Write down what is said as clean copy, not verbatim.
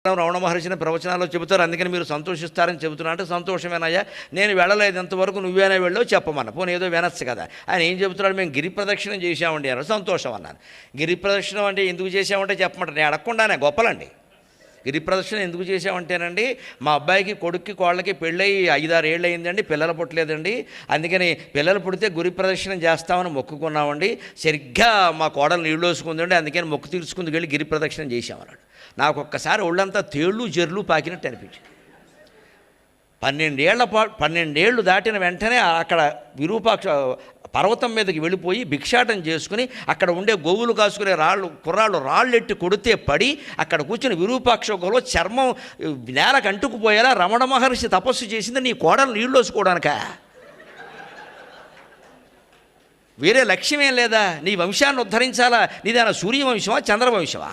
రమణ మహర్షిని ప్రవచనాల్లో చెబుతారు, అందుకని మీరు సంతోషిస్తారని చెబుతున్నా అంటే సంతోషమేనయ్యా, నేను వెళ్ళలేదు ఇంతవరకు, నువ్వేనా వెళ్ళో చెప్పమన్నా, పోనీ ఏదో వినొచ్చు కదా. ఆయన ఏం చెబుతున్నాడు, మేము గిరి ప్రదక్షిణం చేశామండి అన్నారు. సంతోషం అన్నాను. గిరి ప్రదక్షిణం అంటే ఎందుకు చేశామంటే చెప్పమంటారు, నేను అడగకుండానే గొప్పలండి. గిరి ప్రదక్షిణ ఎందుకు చేసామంటేనండి, మా అబ్బాయికి కొడుక్కి కోళ్ళకి పెళ్ళయి 5-6 ఏళ్ళు అయిందండి, పిల్లలు పుట్టలేదండి, అందుకని పిల్లలు పుడితే గురి ప్రదక్షిణం చేస్తామని మొక్కుకున్నామండి. సరిగ్గా మా కోడలు నీళ్ళు వేసుకుందండి, అందుకని మొక్కు తీర్చుకుందుకు వెళ్ళి గిరి ప్రదక్షిణం చేసామన్నాడు. నాకు ఒక్కసారి ఒళ్ళంతా తేళ్ళు జర్లు పాకినట్టు అనిపించింది. 12 ఏళ్ళు దాటిన వెంటనే అక్కడ విరూపాక్ష పర్వతం మీదకి వెళ్ళిపోయి భిక్షాటం చేసుకుని అక్కడ ఉండే గోవులు కాసుకునే కుర్రాళ్ళు రాళ్ళెట్టి కొడితే పడి అక్కడ కూర్చుని విరూపాక్ష గుహలో చర్మం నేలకు అంటుకుపోయేలా రమణ మహర్షి తపస్సు చేసింది నీ కోడలు నీళ్ళు వేసుకోవడానిక. వేరే లక్ష్యమేం లేదా, నీ వంశాన్ని ఉద్ధరించాలా, నీదేనా సూర్యవంశమా చంద్రవంశమా?